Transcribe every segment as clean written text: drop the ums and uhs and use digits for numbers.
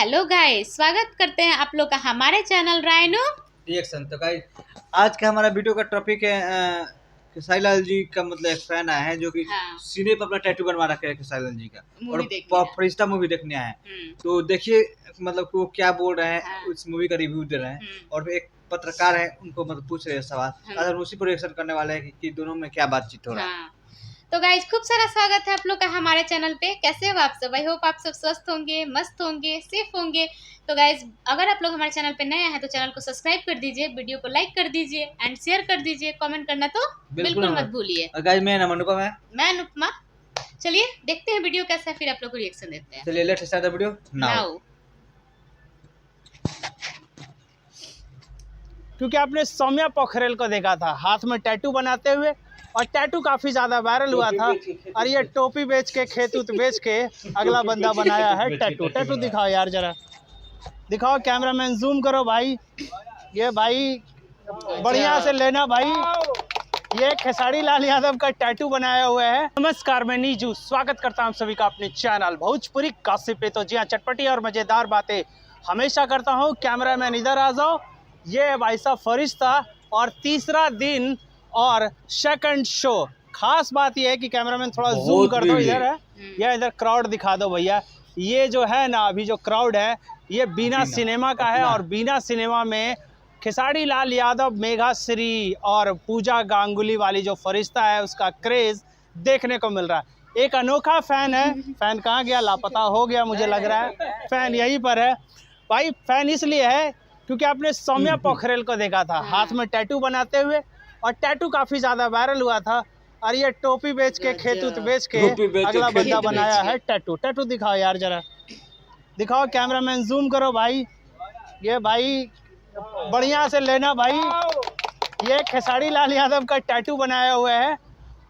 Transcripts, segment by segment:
Hello guys, स्वागत करते हैं आप लोग का हमारे चैनल रायनो रिएक्शन। तो गाइस आज का हमारा वीडियो का टॉपिक है खेसारी लाल जी का मतलब एक फैन आया है जो कि हाँ। सीने पर अपना टैटू बनवा रखा है खेसारी लाल जी का मूवी और देखने आए। फरिश्ता मूवी देखने आए हैं। तो देखिए मतलब कि वो क्या बोल रहे हैं, हाँ। उस मूवी का रिव्यू दे रहे हैं और एक पत्रकार है उनको मतलब पूछ रहे हैं सवाल, अगर उसी पर रिएक्शन करने वाले हैं कि दोनों में क्या बातचीत हो रहा है। हाँ। तो गाइस खूब सारा स्वागत है आप लोग का हमारे चैनल पे। कैसे हो आप सब? आई होप आप सब स्वस्थ होंगे, मस्त होंगे, सेफ होंगे। तो गाइस अगर आप लोग हमारे चैनल पे नए हैं तो चैनल को सब्सक्राइब कर दीजिए, वीडियो को लाइक कर दीजिए एंड शेयर कर दीजिए, कमेंट करना तो बिल्कुल मत भूलिए। और गाइस मेरा नाम अनुपम है। मैं अनुपमा। चलिए देखते हैं वीडियो कैसा है, फिर आप लोग को रिएक्शन देते हैं। चलिए let's start the video now. क्योंकि आपने सौम्या पोखरेल को देखा था हाथ में टैटू बनाते हुए, और टैटू काफ़ी ज़्यादा वायरल हुआ था। और ये टोपी बेच के खेत उत बेच के अगला बंदा बनाया है टैटू। टैटू दिखाओ यार, जरा दिखाओ, कैमरामैन जूम करो भाई। ये भाई बढ़िया से लेना भाई, ये खेसारी लाल यादव का टैटू बनाया हुआ है। नमस्कार, मैं नीजू स्वागत करता हूँ सभी का अपने चैनल भोजपुरी गॉसिप पे। तो जी हाँ, चटपटी और मज़ेदार बातें हमेशा करता हूँ। कैमरामैन इधर आ जाओ। ये भाई साहब फरिश्ता और तीसरा दिन और सेकंड शो। खास बात यह है कि कैमरामैन थोड़ा जूम कर दो, इधर है या इधर क्राउड दिखा दो भैया। ये जो है ना, अभी जो क्राउड है ये बीना सिनेमा का है, और बीना सिनेमा में खेसारी लाल यादव, मेघाश्री और पूजा गांगुली वाली जो फरिश्ता है उसका क्रेज देखने को मिल रहा है। एक अनोखा फैन है। फैन कहाँ गया? लापता हो गया मुझे लग रहा है। फैन यहीं पर है भाई। फैन इसलिए है क्योंकि आपने सौम्या पोखरेल को देखा था हाथ में टैटू बनाते हुए, और टैटू काफ़ी ज़्यादा वायरल हुआ था। और ये टोपी बेच के खेत उत बेच के अगला बंदा बनाया है टैटू। टैटू दिखाओ यार, जरा दिखाओ, कैमरामैन जूम करो भाई। ये भाई बढ़िया से लेना भाई, ये खेसारी लाल यादव का टैटू बनाया हुआ है।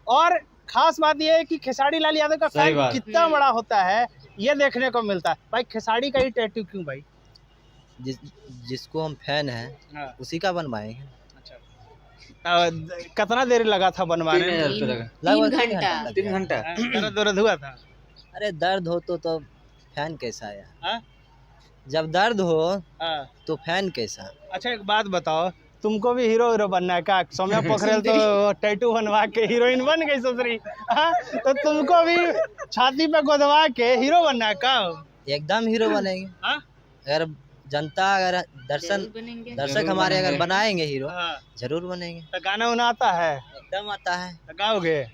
और खास बात यह है कि खेसारी लाल यादव का फैन कितना बड़ा होता है ये देखने को मिलता है। भाई खेसारी का ही टैटू क्यों भाई? जिसको हम फैन हैं उसी का बनवाएंगे। कितना देर लगा था बनवाने में? लगभग 3 घंटा। दर्द हुआ था? अरे दर्द हो तो फैन कैसा है? हाँ? जब दर्द हो हाँ। तो फैन कैसा? अच्छा एक बात बताओ, तुमको भी हीरो बनना है क्या? सौम्या पोखरेल तो टैटू बनवा के हीरोइन बन गई सुसरी। हाँ? तो तुमको भी छाती पे गोदवा के हीरो बनना है क्या? एकदम हीरो बनेंगे। हाँ? अगर जनता, अगर दर्शक हमारे अगर बनाएंगे हीरो, जरूर बनेंगे। तो गाना उना आता है? एकदम आता है। तो गाओगे?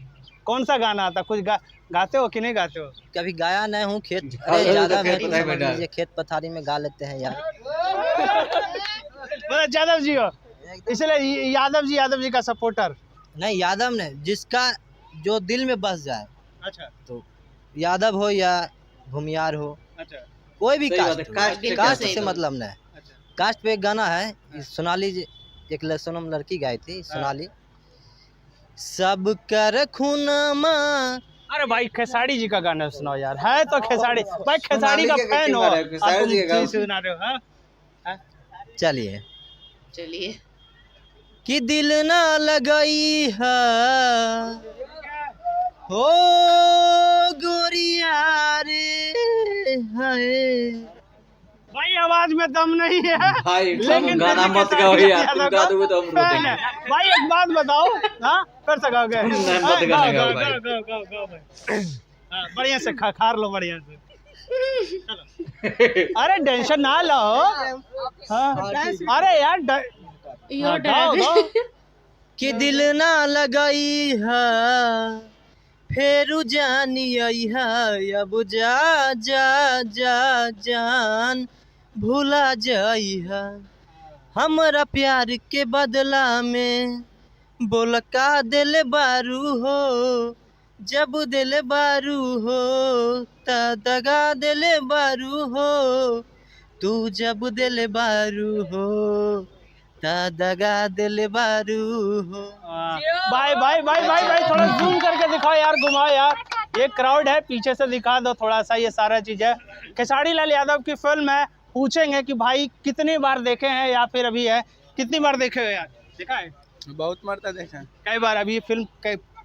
कौन सा गाना आता? कुछ गाते हो कि नहीं गाते हो? कभी गाया नहीं हूँ। खेत ज्यादा में खेत पथारी में गा लेते हैं यार। यादव जी हो इसलिए यादव जी का सपोर्टर? नहीं, यादव नहीं, जिसका जो दिल में बस जाए। अच्छा। तो यादव हो या भूमियार हो, अच्छा, कोई भी कास्ट से से मतलब नहीं। अच्छा। कास्ट पे एक गाना है, सोनाली एक सोनम लड़की गाई थी, सोनाली। सब कर खूनमा। अरे भाई खेसारी जी का गाना सुनाओ यार। है तो खेसारी भाई, खेसारी का फैन हो और तुम सुना रहे हो? हाँ? चलिए चलिए। कि दिल ना लगई है हो गोरिया रे है। भाई आवाज में दम नहीं है भाई, लेकिन गाना मत गाओ यार, तुम गा दोगे तो हम रो देंगे। भाई एक बात बताओ, हाँ कर सकोगे? मत गाना गाओ भाई। हाँ, बढ़िया से खार लो, बढ़िया से। अरे टेंशन ना लो। हाँ? अरे यार गाओ। कि दिल ना लगई है फेरू जानी आई है, अब जा जा जा जान भूला जाई है। हमरा प्यार के बदला में बोल का दिल बारू हो, जब दिल बारू हो ता दगा दिल बारू हो, तू जब दिल बारू हो ता दगा दिल बारू हो। भाई भाई भाई भाई भाई थोड़ा जूम करके दिखाओ यार, घुमाओ यार। ये क्राउड है, पीछे से दिखा दो थोड़ा सा। ये सारा चीज है खेसारी लाल यादव की फिल्म है। पूछेंगे कि भाई कितनी बार देखे हैं या फिर अभी है, कितनी बार देखे हो यार? देखा है? बहुत मरता देखा। कई बार? अभी ये फिल्म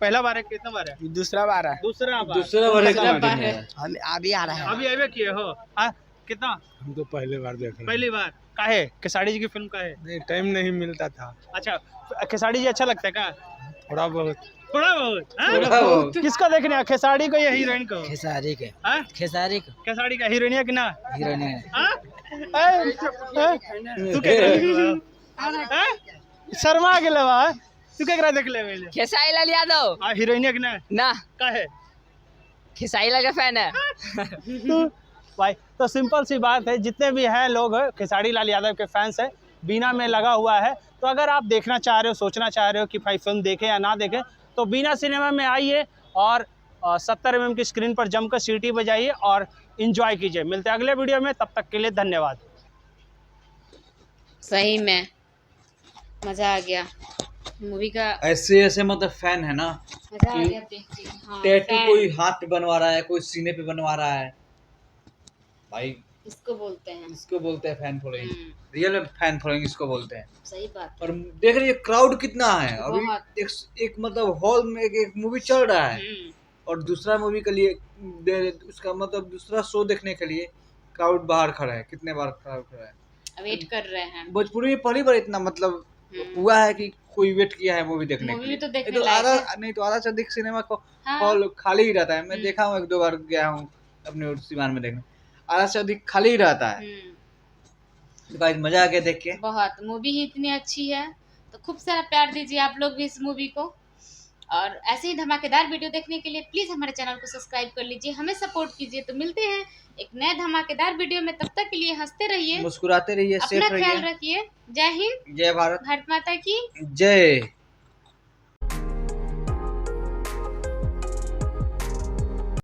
पहला बार है, कितना बार है? दूसरा बार है। दूसरा बार दूसरा बार है। हम अभी आ रहे हैं। अभी अबे किए हो? हाँ? कितना? हम तो पहले बार देख रहे हैं। पहली बार। काहे? खेसारी जी की फिल्म का है? नहीं, टाइम नहीं मिलता था। अच्छा, खेसारी जी अच्छा लगता है क्या? थोड़ा बहुत। थोड़ा बहुत, हाँ? थोड़ा बहुत। किसको देखने हैं? खेसारी को या हीरोइन को? खेसारी के हाँ? खेसारी को खेसारी का हीरोइन है कि ना? हीरोइन है। हाँ? तू क्या शर्मा के लवा तू क्या देख ले पहले? खेसारी लाल यादव हाँ, हीरोइन है कि ना? ना का है? खेसारी लाल का फैन है। भाई तो सिंपल सी बात है, जितने भी हैं लोग खेसारी लाल यादव के फैंस हैं, बीना में लगा हुआ है। तो अगर आप देखना चाह रहे हो, सोचना चाह रहे हो कि भाई फिल्म देखें या ना देखें, तो बीना सिनेमा में आइए और 70 mm की स्क्रीन पर जमकर सीटी बजाइए और इन्जॉय कीजिए। मिलते हैं अगले वीडियो में, तब तक के लिए धन्यवाद। सही में मजा आ गया मूवी का, ऐसे ऐसे मतलब फैन है ना, मजा आ गया देख के। हाँ, टैटू fan कोई हाथ पे बनवा रहा है, कोई सीने पे बनवा रहा है, भाई इसको बोलते हैं। इसको बोलते हैं फैन फॉलोइंग। हम्म, रियल में फैन फॉलोइंग इसको बोलते हैं। सही बात। और देख रही है क्राउड कितना है अभी। बहुत। एक मतलब हॉल में एक मूवी चल रहा है हम्म, और दूसरा मूवी के लिए उसका मतलब दूसरा शो देखने के लिए क्राउड बाहर खड़ा है। कितने बार क्राउड खड़ा है। वेट कर रहे हैं। भोजपुरी में पहली बार इतना मतलब हुआ है कि कोई वेट किया है मूवी देखने के मूवी लिए। तो देखने नहीं तो लायक आधा नहीं तो आधा से अधिक सिनेमा को हाँ। हॉल खाली ही रहता है। मैं देखा हूँ, 1-2 बार गया हूँ अपने सिवान में देखने, आधा से अधिक खाली ही रहता है। तो गाइस मजा आ गया देख के। बहुत, मूवी ही इतनी अच्छी है, तो खूब सारा प्यार दीजिए आप लोग भी इस मूवी को। और ऐसे ही धमाकेदार वीडियो देखने के लिए प्लीज़ हमारे चैनल को सब्सक्राइब कर लीजिए, हमें सपोर्ट कीजिए। तो मिलते हैं एक नए धमाकेदार वीडियो में, तब तक के लिए हंसते रहिए, मुस्कुराते रहिए, अपना सेफ ख्याल रहिए। रखिए। जय हिंद, जय भारत, भारत माता की जय।